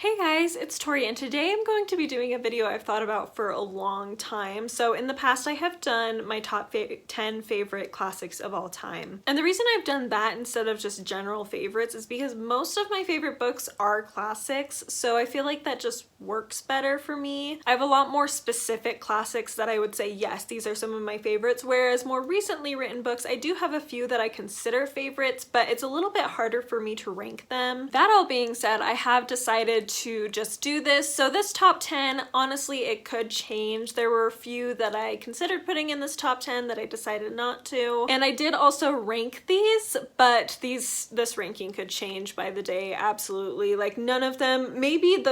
Hey guys, it's Tori and today I'm going to be doing a video I've thought about for a long time. So in the past I have done my top 10 favorite classics of all time. And the reason I've done that instead of just general favorites is because most of my favorite books are classics, so I feel like that just works better for me. I have a lot more specific classics that I would say, yes, these are some of my favorites, whereas more recently written books, I do have a few that I consider favorites, but it's a little bit harder for me to rank them. That all being said, I have decided to just do this. So this top 10, honestly, it could change. There were a few that I considered putting in this top 10 that I decided not to. And I did also rank these, but this ranking could change by the day, absolutely. Like none of them, maybe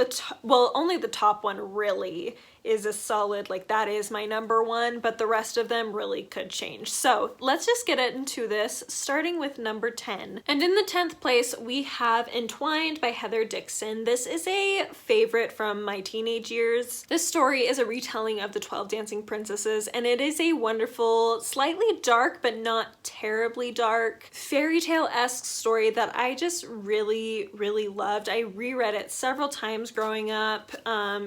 only the top one really is a solid, like that is my number one, but the rest of them really could change. So let's just get into this, starting with number 10. And in the 10th place, we have Entwined by Heather Dixon. This is a favorite from my teenage years. This story is a retelling of the 12 Dancing Princesses, and it is a wonderful, slightly dark, but not terribly dark, fairy tale-esque story that I just really, really loved. I reread it several times growing up.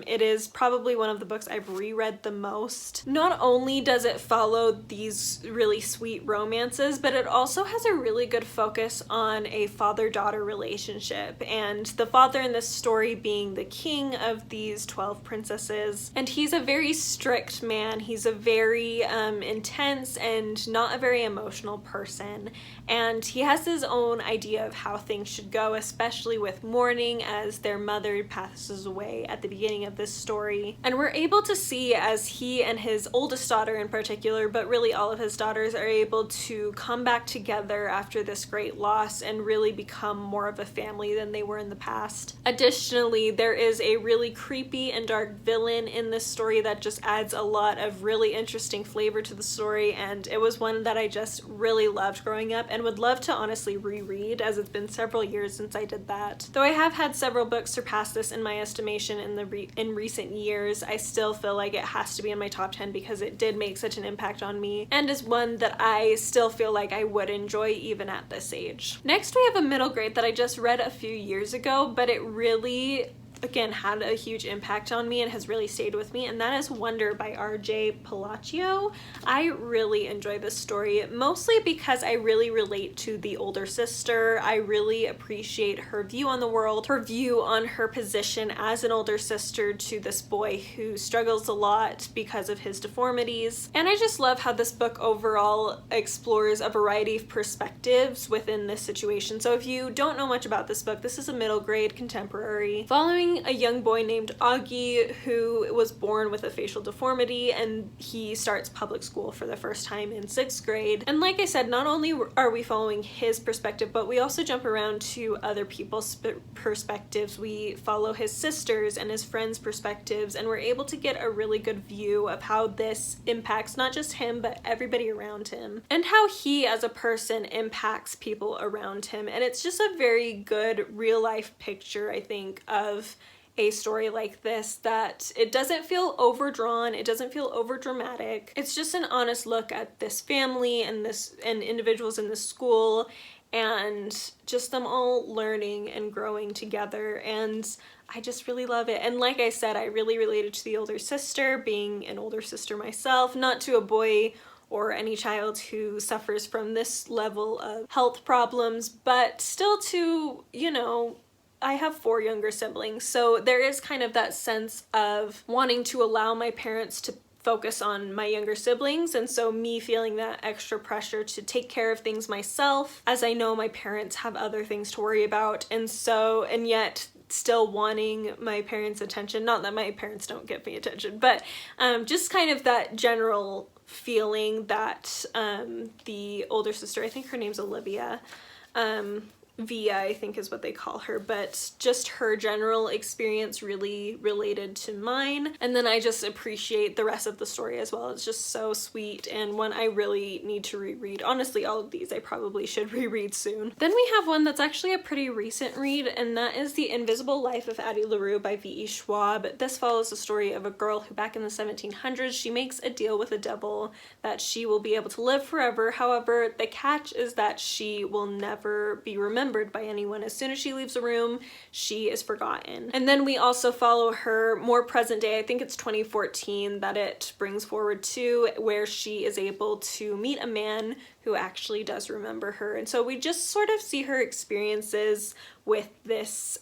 It is probably one of the books I've reread the most. Not only does it follow these really sweet romances, but it also has a really good focus on a father-daughter relationship, and the father in this story being the king of these 12 princesses. And he's a very strict man. He's a very intense and not a very emotional person, and he has his own idea of how things should go, especially with mourning as their mother passes away at the beginning of this story. And we're able to see as he and his oldest daughter in particular, but really all of his daughters, are able to come back together after this great loss and really become more of a family than they were in the past. Additionally, there is a really creepy and dark villain in this story that just adds a lot of really interesting flavor to the story, and it was one that I just really loved growing up and would love to honestly reread, as it's been several years since I did that. Though I have had several books surpass this in my estimation in recent years, I still feel like it has to be in my top 10 because it did make such an impact on me and is one that I still feel like I would enjoy even at this age. Next, we have a middle grade that I just read a few years ago, but it really again had a huge impact on me and has really stayed with me, and that is Wonder by RJ Palacio. I really enjoy this story, mostly because I really relate to the older sister. I really appreciate her view on the world, her view on her position as an older sister to this boy who struggles a lot because of his deformities. And I just love how this book overall explores a variety of perspectives within this situation. So if you don't know much about this book, this is a middle grade contemporary following a young boy named Augie who was born with a facial deformity, and he starts public school for the first time in 6th grade. And like I said, not only are we following his perspective, but we also jump around to other people's perspectives. We follow his sisters and his friends' perspectives, and we're able to get a really good view of how this impacts not just him, but everybody around him, and how he as a person impacts people around him. And it's just a very good real life picture, I think, of a story like this, that it doesn't feel overdrawn, it doesn't feel over dramatic. It's just an honest look at this family and individuals in this school, and just them all learning and growing together, and I just really love it. And like I said, I really related to the older sister, being an older sister myself, not to a boy or any child who suffers from this level of health problems, but still to, you know, I have 4 younger siblings, so there is kind of that sense of wanting to allow my parents to focus on my younger siblings, and so me feeling that extra pressure to take care of things myself, as I know my parents have other things to worry about, and yet still wanting my parents' attention. Not that my parents don't give me attention, but just kind of that general feeling that the older sister, I think her name's Olivia, Via, I think is what they call her, but just her general experience really related to mine. And then I just appreciate the rest of the story as well. It's just so sweet, and one I really need to reread. Honestly, all of these I probably should reread soon. Then we have one that's actually a pretty recent read, and that is The Invisible Life of Addie LaRue by V.E. Schwab. This follows the story of a girl who back in the 1700s, she makes a deal with the devil that she will be able to live forever. However, the catch is that she will never be remembered remembered by anyone. As soon as she leaves a room, she is forgotten. And then we also follow her more present day. I think it's 2014 that it brings forward to, where she is able to meet a man who actually does remember her. And so we just sort of see her experiences with this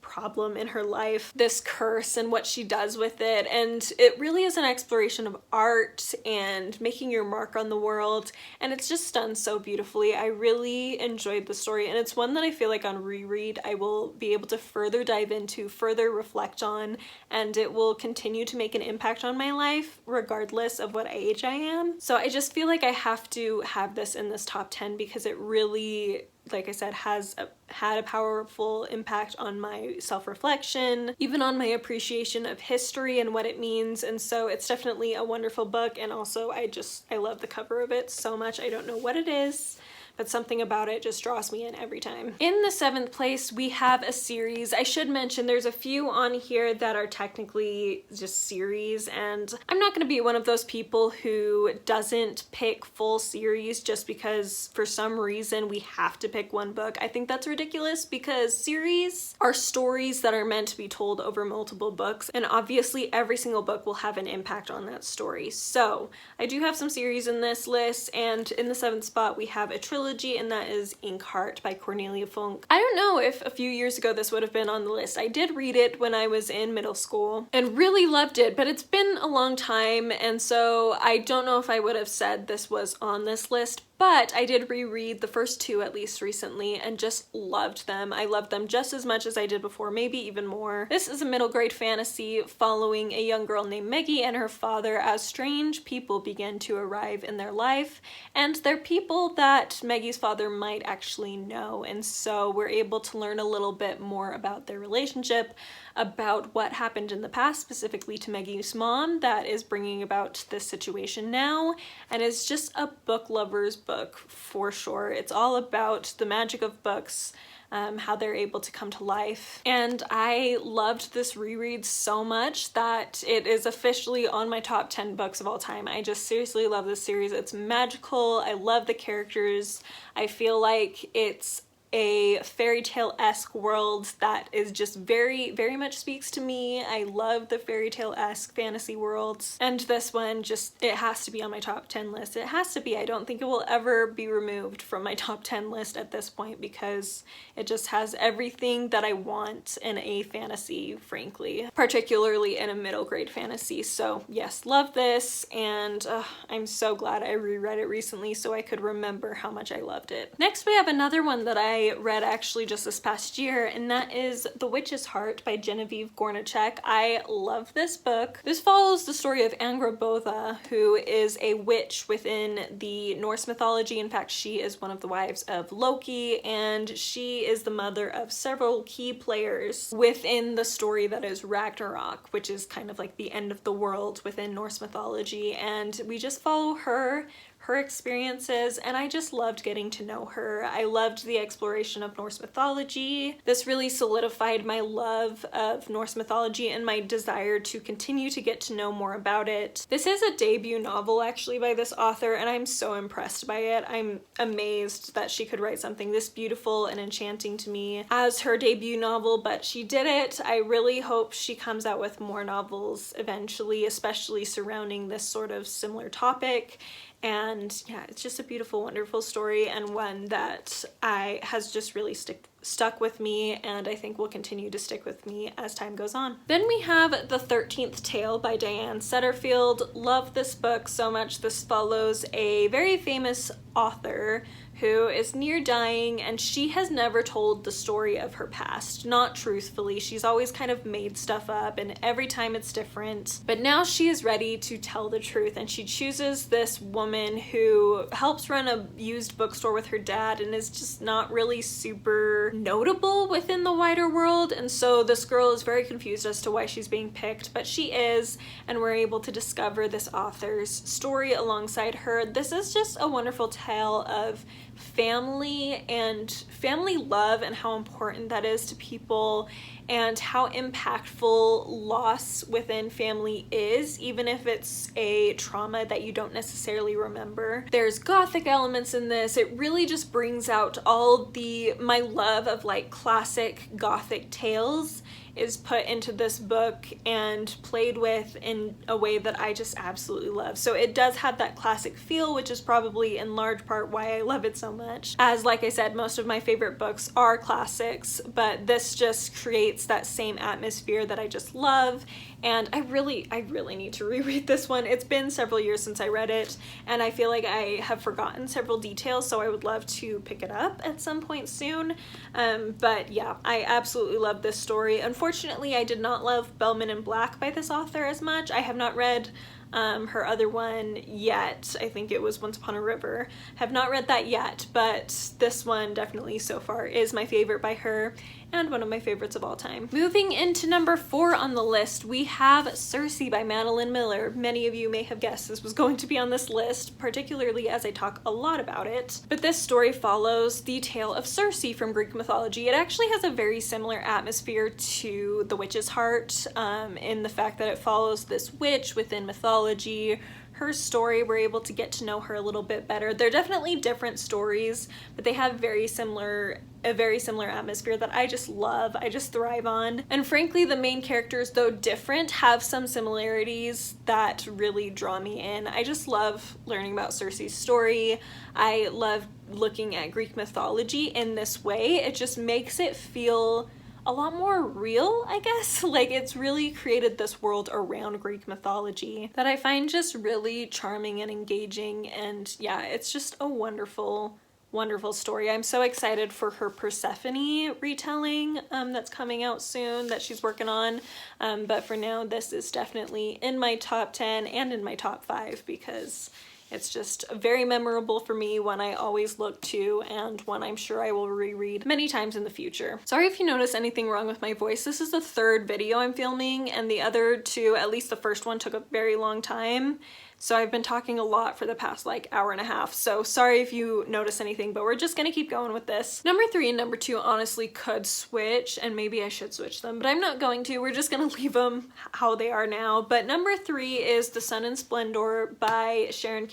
problem in her life, this curse, and what she does with it. And it really is an exploration of art and making your mark on the world, and it's just done so beautifully. I really enjoyed the story, and it's one that I feel like on reread I will be able to further dive into, further reflect on, and it will continue to make an impact on my life regardless of what age I am. So I just feel like I have to have this in this top 10 because it really, like I said, has had a powerful impact on my self-reflection, even on my appreciation of history and what it means. And so it's definitely a wonderful book, and also I love the cover of it so much. I don't know what it is, but something about it just draws me in every time. In the 7th place, we have a series. I should mention there's a few on here that are technically just series, and I'm not gonna be one of those people who doesn't pick full series just because for some reason we have to pick one book. I think that's ridiculous because series are stories that are meant to be told over multiple books, and obviously every single book will have an impact on that story. So I do have some series in this list, and in the 7th spot we have a trilogy, and that is Inkheart by Cornelia Funke. I don't know if a few years ago this would have been on the list. I did read it when I was in middle school and really loved it, but it's been a long time, and so I don't know if I would have said this was on this list. But I did reread the first 2 at least recently and just loved them. I loved them just as much as I did before, maybe even more. This is a middle grade fantasy following a young girl named Maggie and her father as strange people begin to arrive in their life, and they're people that Maggie's father might actually know. And so we're able to learn a little bit more about their relationship, about what happened in the past, specifically to Maggie's mom, that is bringing about this situation now. And it's just a book lover's book for sure. It's all about the magic of books, how they're able to come to life. And I loved this reread so much that it is officially on my top 10 books of all time. I just seriously love this series. It's magical. I love the characters. I feel like it's a fairy tale-esque world that is just very, very much speaks to me. I love the fairy tale-esque fantasy worlds, and this one just, it has to be on my top 10 list. It has to be. I don't think it will ever be removed from my top 10 list at this point because it just has everything that I want in a fantasy, frankly, particularly in a middle grade fantasy. So yes, love this, and I'm so glad I reread it recently so I could remember how much I loved it. Next we have another one that I read actually just this past year, and that is The Witch's Heart by Genevieve Gornichec. I love this book. This follows the story of Angrboda, who is a witch within the Norse mythology. In fact, she is one of the wives of Loki, and she is the mother of several key players within the story that is Ragnarok, which is kind of like the end of the world within Norse mythology. And we just follow her experiences, and I just loved getting to know her. I loved the exploration of Norse mythology. This really solidified my love of Norse mythology and my desire to continue to get to know more about it. This is a debut novel actually by this author, and I'm so impressed by it. I'm amazed that she could write something this beautiful and enchanting to me as her debut novel, but she did it. I really hope she comes out with more novels eventually, especially surrounding this sort of similar topic. And yeah, it's just a beautiful, wonderful story, and one that has just really stuck with me, and I think will continue to stick with me as time goes on. Then we have The 13th Tale by Diane Setterfield. Love this book so much. This follows a very famous author who is near dying, and she has never told the story of her past, not truthfully. She's always kind of made stuff up, and every time it's different. But now she is ready to tell the truth, and she chooses this woman who helps run a used bookstore with her dad and is just not really super notable within the wider world. And so this girl is very confused as to why she's being picked, but she is, and we're able to discover this author's story alongside her. This is just a wonderful tale of family and family love and how important that is to people, and how impactful loss within family is, even if it's a trauma that you don't necessarily remember. There's gothic elements in this. It really just brings out all my love of like classic gothic tales is put into this book and played with in a way that I just absolutely love. So it does have that classic feel, which is probably in large part why I love it so much. As like I said, most of my favorite books are classics, but this just creates that same atmosphere that I just love. And I really need to reread this one. It's been several years since I read it, and I feel like I have forgotten several details, so I would love to pick it up at some point soon. But yeah, I absolutely love this story. Unfortunately, I did not love Bellman in Black by this author as much. I have not read her other one yet. I think it was Once Upon a River. Have not read that yet, but this one definitely so far is my favorite by her and one of my favorites of all time. Moving into number 4 on the list, we have Circe by Madeline Miller. Many of you may have guessed this was going to be on this list, particularly as I talk a lot about it. But this story follows the tale of Circe from Greek mythology. It actually has a very similar atmosphere to The Witch's Heart, in the fact that it follows this witch within mythology. Her story, we're able to get to know her a little bit better. They're definitely different stories, but they have a very similar atmosphere that I just love, I just thrive on. And frankly, the main characters, though different, have some similarities that really draw me in. I just love learning about Circe's story. I love looking at Greek mythology in this way. It just makes it feel a lot more real, I guess. Like, it's really created this world around Greek mythology that I find just really charming and engaging, and yeah, it's just a wonderful story. I'm so excited for her Persephone retelling that's coming out soon that she's working on, but for now this is definitely in my top 10 and in my top 5 because it's just very memorable for me, one I always look to, and one I'm sure I will reread many times in the future. Sorry if you notice anything wrong with my voice. This is the 3rd video I'm filming, and the other 2, at least the first one, took a very long time. So I've been talking a lot for the past like hour and a half, so sorry if you notice anything, but we're just gonna keep going with this. Number 3 and number 2 honestly could switch, and maybe I should switch them, but I'm not going to. We're just gonna leave them how they are now. But number 3 is The Sunne and Splendour by Sharon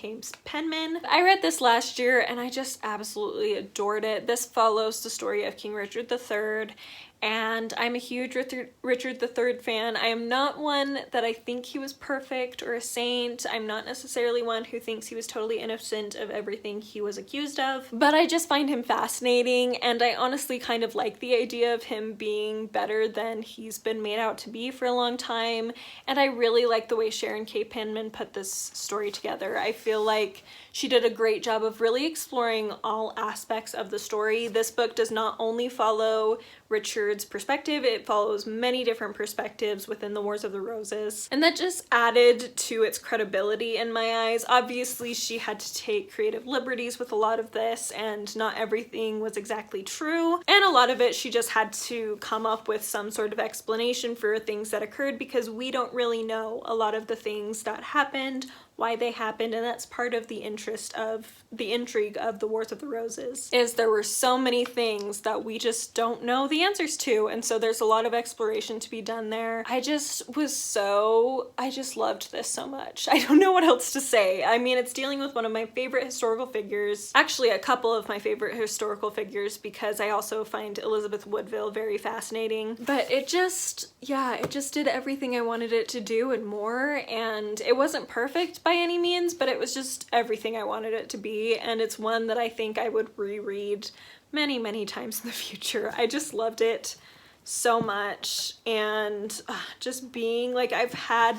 Penman. I read this last year and I just absolutely adored it. This follows the story of King Richard III, and I'm a huge Richard III fan. I am not one that I think he was perfect or a saint. I'm not necessarily one who thinks he was totally innocent of everything he was accused of, but I just find him fascinating, and I honestly kind of like the idea of him being better than he's been made out to be for a long time, and I really like the way Sharon Penman put this story together. I feel like she did a great job of really exploring all aspects of the story. This book does not only follow Richard's perspective, it follows many different perspectives within the Wars of the Roses, and that just added to its credibility in my eyes. Obviously, she had to take creative liberties with a lot of this, and not everything was exactly true, and a lot of it she just had to come up with some sort of explanation for things that occurred, because we don't really know a lot of the things that happened, why they happened, and that's part of the intrigue of the Wars of the Roses, is there were so many things that we just don't know the answers to, and so there's a lot of exploration to be done there. I just loved this so much. I don't know what else to say. I mean, it's dealing with one of my favorite historical figures, actually a couple of my favorite historical figures, because I also find Elizabeth Woodville very fascinating, but it just did everything I wanted it to do and more, and it wasn't perfect by any means, but it was just everything I wanted it to be, and it's one that I think I would reread many, many times in the future. I just loved it so much, and just being like,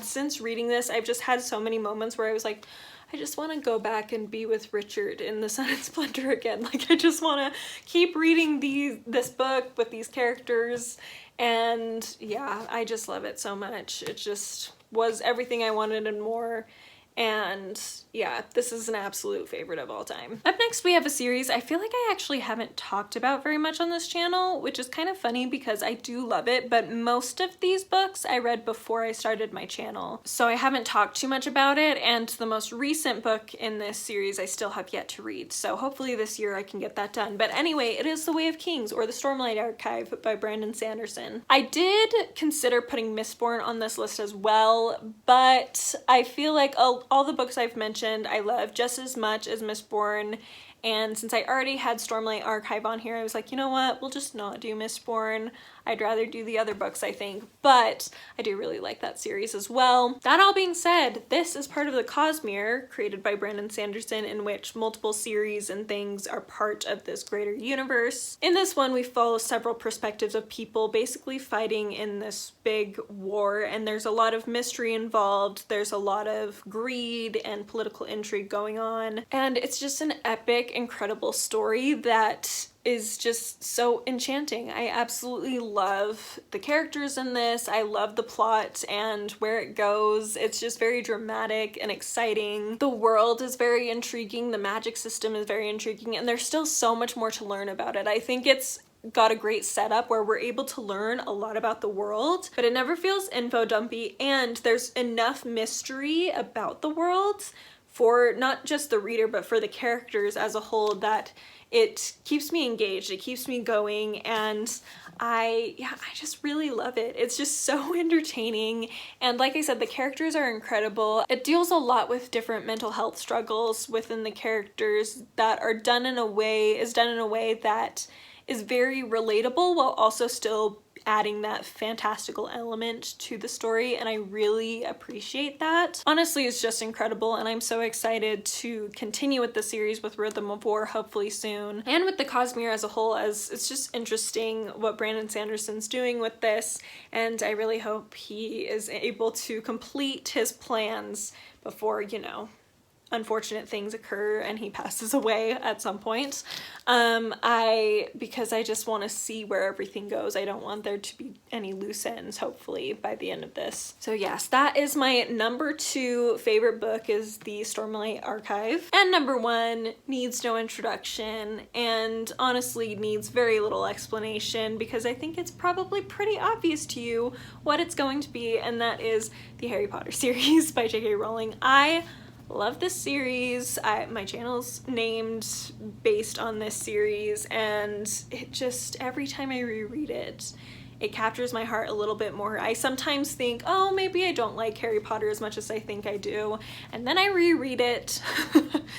since reading this, I've just had so many moments where I was like, I just want to go back and be with Richard in The Sunne and Splendour again. Like, I just want to keep reading this book with these characters, and yeah, I just love it so much. It just was everything I wanted and more. And yeah, this is an absolute favorite of all time. Up next we have a series I feel like I actually haven't talked about very much on this channel, which is kind of funny because I do love it, but most of these books I read before I started my channel, so I haven't talked too much about it, and the most recent book in this series I still have yet to read, so hopefully this year I can get that done. But anyway, it is The Way of Kings, or the Stormlight Archive by Brandon Sanderson. I did consider putting Mistborn on this list as well, but I feel like all the books I've mentioned I love just as much as Mistborn, and since I already had Stormlight Archive on here, I was like, you know what, we'll just not do Mistborn. I'd rather do the other books, I think, but I do really like that series as well. That all being said, this is part of the Cosmere, created by Brandon Sanderson, in which multiple series and things are part of this greater universe. In this one, we follow several perspectives of people basically fighting in this big war, and there's a lot of mystery involved, there's a lot of greed and political intrigue going on, and it's just an epic, incredible story that is just so enchanting. I absolutely love the characters in this. I love the plot and where it goes. It's just very dramatic and exciting. The world is very intriguing. The magic system is very intriguing, and there's still so much more to learn about it. I think it's got a great setup where we're able to learn a lot about the world, but it never feels info dumpy, and there's enough mystery about the world for not just the reader but for the characters as a whole that it keeps me engaged, it keeps me going, and I just really love it. It's just so entertaining, and like I said, the characters are incredible. It deals a lot with different mental health struggles within the characters that are done in a way that is very relatable while also still adding that fantastical element to the story, and I really appreciate that. Honestly, it's just incredible, and I'm so excited to continue with the series with Rhythm of War hopefully soon, and with the Cosmere as a whole, as it's just interesting what Brandon Sanderson's doing with this, and I really hope he is able to complete his plans before, you know, unfortunate things occur and he passes away at some point. Because I just want to see where everything goes. I don't want there to be any loose ends, hopefully, by the end of this. So yes, that is my number 2 favorite book, is the Stormlight Archive. And number 1 needs no introduction, and honestly needs very little explanation, because I think it's probably pretty obvious to you what it's going to be, and that is the Harry Potter series by J.K. Rowling. I love this series. My channel's named based on this series, and it just, every time I reread it, it captures my heart a little bit more. I sometimes think, oh, maybe I don't like Harry Potter as much as I think I do, and then I reread it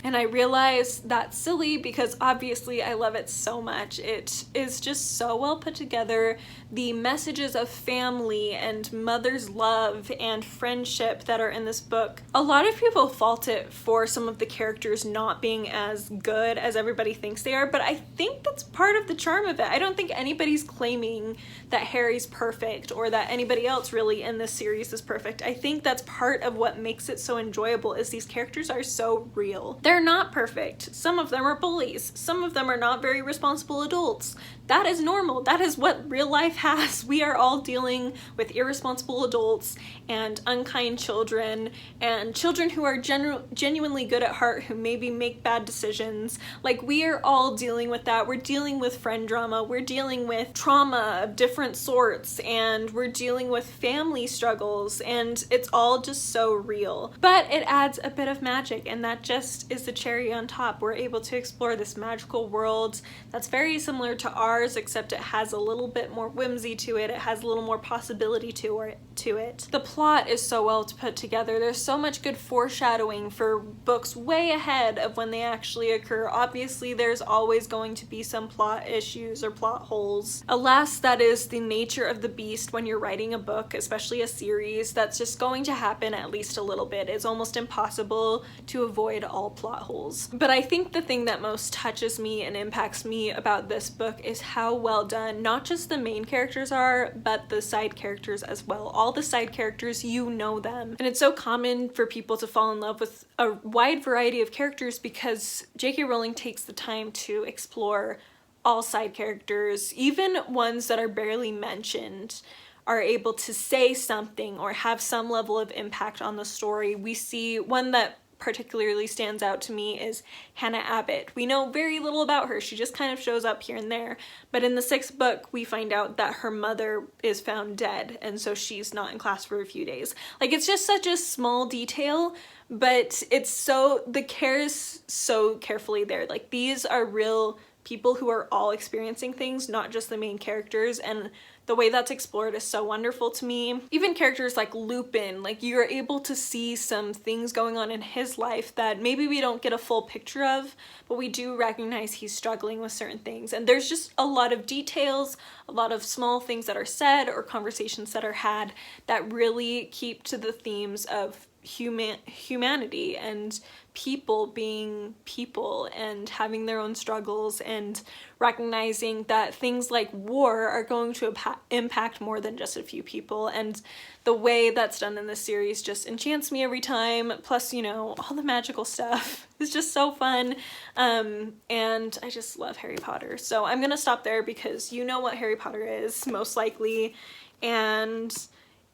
and I realize that's silly, because obviously I love it so much. It is just so well put together. The messages of family and mother's love and friendship that are in this book, a lot of people fault it for some of the characters not being as good as everybody thinks they are, but I think that's part of the charm of it. I don't think anybody's claiming that Harry's perfect or that anybody else really in this series is perfect. I think that's part of what makes it so enjoyable, is these characters are so real. They're not perfect. Some of them are bullies. Some of them are not very responsible adults. That is normal. That is what real life has. We are all dealing with irresponsible adults and unkind children, and children who are genuinely good at heart who maybe make bad decisions. Like, we are all dealing with that. We're dealing with friend drama. We're dealing with trauma of different sorts, and we're dealing with family struggles, and it's all just so real. But it adds a bit of magic, and that just is the cherry on top. We're able to explore this magical world that's very similar to ours, except it has a little bit more whimsy to it. It has a little more possibility to it. The plot is so well put together. There's so much good foreshadowing for books way ahead of when they actually occur. Obviously, there's always going to be some plot issues or plot holes. Alas, that is the nature of the beast when you're writing a book, especially a series. That's just going to happen at least a little bit. It's almost impossible to avoid all plot holes. But I think the thing that most touches me and impacts me about this book is how well done not just the main characters are, but the side characters as well. All the side characters, you know them. And it's so common for people to fall in love with a wide variety of characters because J.K. Rowling takes the time to explore all side characters, even ones that are barely mentioned, are able to say something or have some level of impact on the story. We see one that particularly stands out to me is Hannah Abbott. We know very little about her. She just kind of shows up here and there. But in the 6th book, we find out that her mother is found dead, and so she's not in class for a few days. Like, it's just such a small detail, but it's so, the care is so carefully there. Like, these are real people who are all experiencing things, not just the main characters, and the way that's explored is so wonderful to me. Even characters like Lupin, like, you're able to see some things going on in his life that maybe we don't get a full picture of, but we do recognize he's struggling with certain things. And there's just a lot of details, a lot of small things that are said or conversations that are had that really keep to the themes of humanity and people being people and having their own struggles, and recognizing that things like war are going to impact more than just a few people. And the way that's done in this series just enchants me every time. Plus, you know, all the magical stuff is just so fun. And I just love Harry Potter. So I'm gonna stop there because you know what Harry Potter is, most likely, and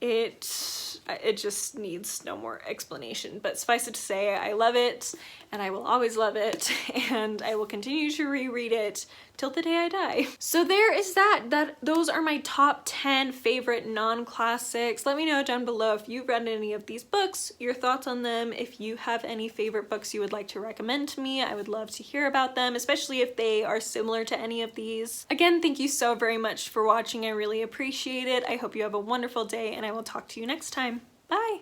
it just needs no more explanation. But suffice it to say, I love it, and I will always love it, and I will continue to reread it till the day I die. So there is that. Those are my top 10 favorite non-classics. Let me know down below if you've read any of these books, your thoughts on them. If you have any favorite books you would like to recommend to me, I would love to hear about them, especially if they are similar to any of these. Again, thank you so very much for watching. I really appreciate it. I hope you have a wonderful day, and I will talk to you next time. Bye!